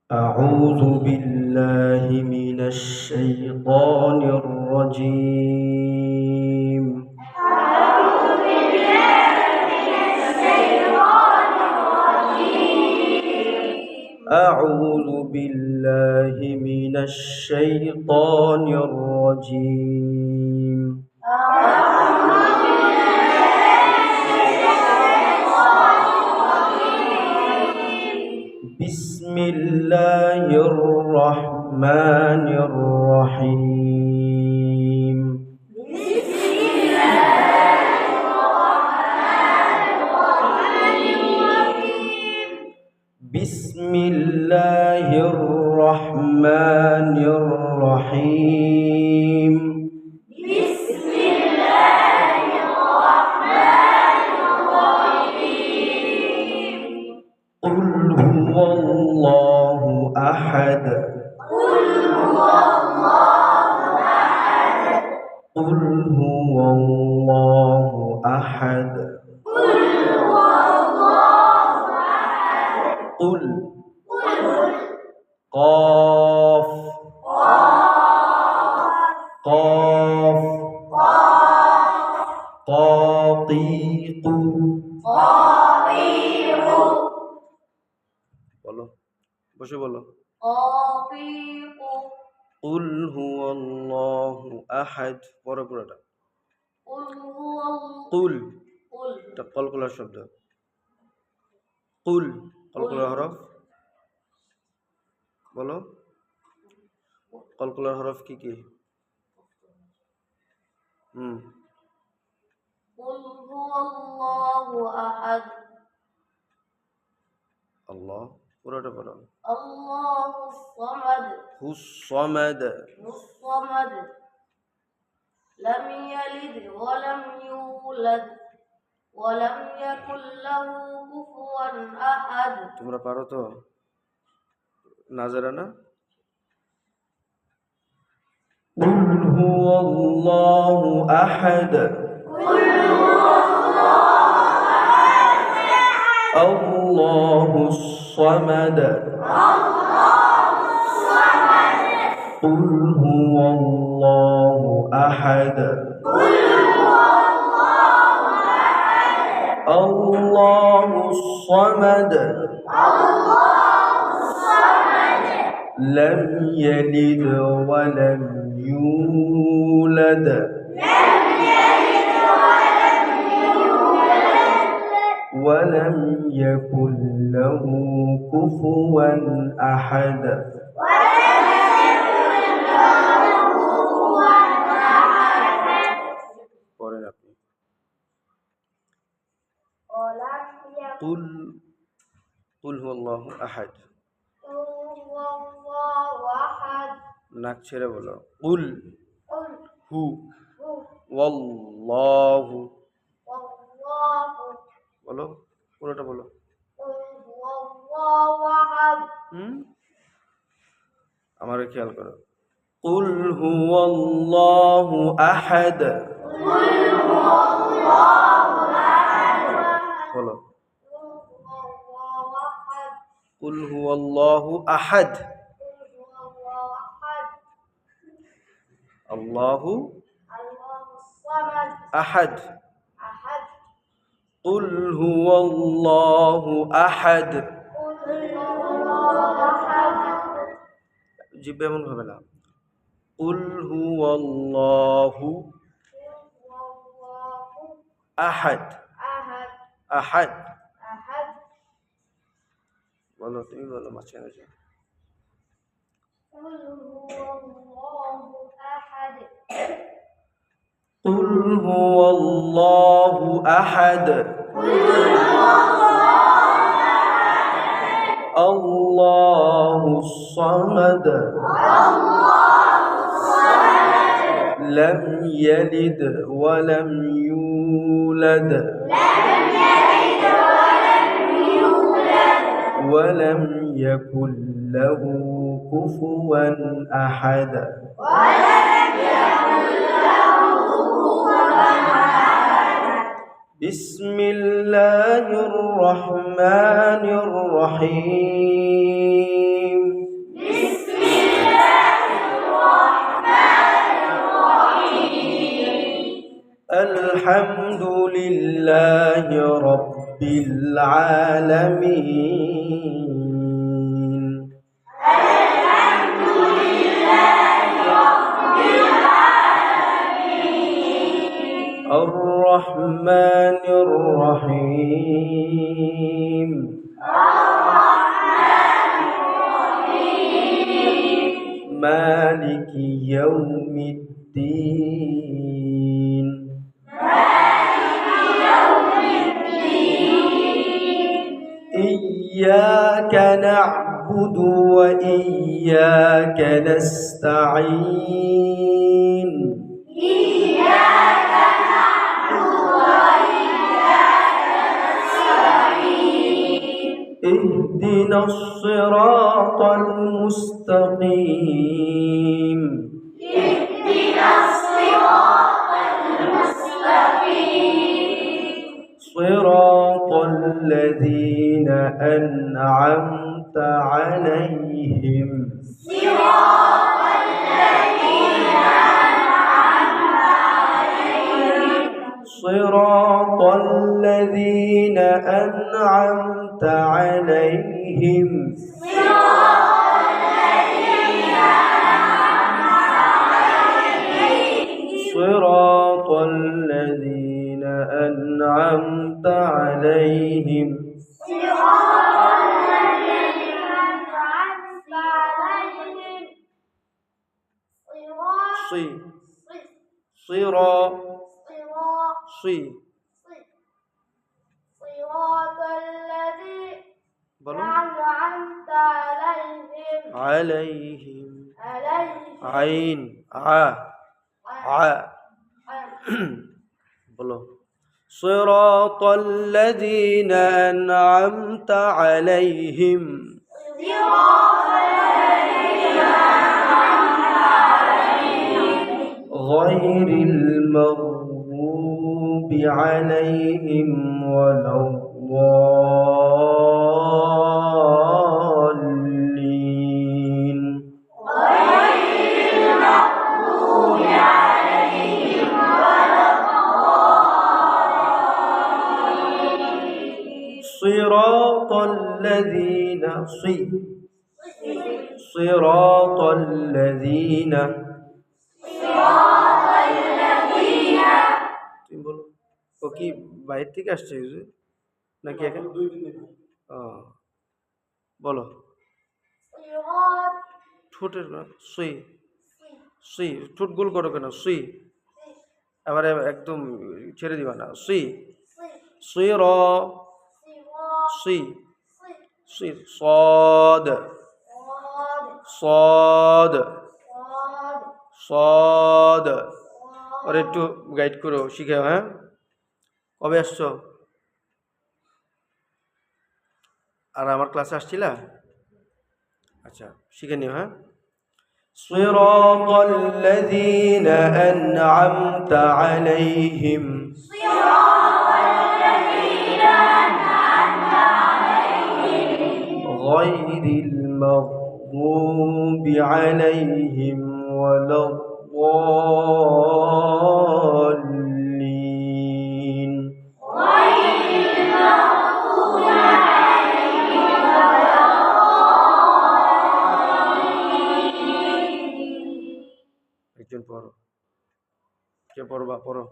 أعوذ بالله من الشيطان الرجيم. أعوذ بالله من الشيطان الرجيم. بسم الله الرحمن الرحيم. بسم الله الرحمن الرحيم. بسم الله الرحمن الرحيم. قل هو الله أحد. قل هو الله أحد. قل هو الله أحد. قل هو الله أحد. قل قل قاف قاف قاطيق. قاطيع. বলো, বসে বলো। قاطيع. قل هو الله أحد। পড়ো পুরোটা। قل هو قل قل এটা কলকলার শব্দ। قل কলকলার হরফ বলো। কলকলার হরফ কি কি? قل هو الله أحد. আল্লাহ পুরোটা পড়ো। الله الصمد. হুস-সামাদ। الصمد. لم يلد ولم يولد ولم يكن له كفوا أحد. তোমরা পারো তো? নাজারা না? قل هو الله أحد. الله الصمد. قل هو الله أحد. الله الصمد. لم يلد ولم يولد ولم يكن له كفوا أحد. পড়েন আপনি। قل قل هو الله أحد. নাক ছেড়ে বলো। قل هو والله বলো, পুরোটা বলো। আমারও খেয়াল করো। قل هو الله أحد. বলো। قل هو الله أحد. الله أحد. قل هو الله أحد. জিহ্বা এমন ভাবে না। قل هو الله أحد. أحد বলো, তুমি বলো মাঝখানে যে। قل هو الله أحد. الله الصمد. لم يلد ولم يولد ولم يكن له كفوا أحد. بسم الله الرحمن الرحيم. الحمد لله رب العالمين الرحمن الرحيم مالك يوم الدين إياك نعبد وإياك نستعين اهدنا الصراط المستقيم صراط الذين أنعمت عليهم صراط الذين أنعمت عليهم صراط الذين أنعمت عليهم صي صراط صي صراط الذين بلو أنعمت عليهم عليهم عين بلو صراط الذين أنعمت عليهم غير المغضوب عليهم ولا الضالين صراط الذين صراط الذين তুমি বলো ও কি বাইরে থেকে আসছে নাকি এখানে বলো ঠোঁটের না সুই সুই ঠোঁট গোল করো কেন সুই এবারে একদম ছেড়ে দিবা না সুই সুই র সুই সুই صاد صاد صاد আর একটু গাইড করো শিখাও হ্যাঁ কবে আসছো আর আমার ক্লাসে আসছিলা আচ্ছা শিখে নিও হ্যাঁ صراط الذين أنعمت عليهم غير المغضوب عليهم ولا الضالين একজন পড়ো কে পড়বা পড়ো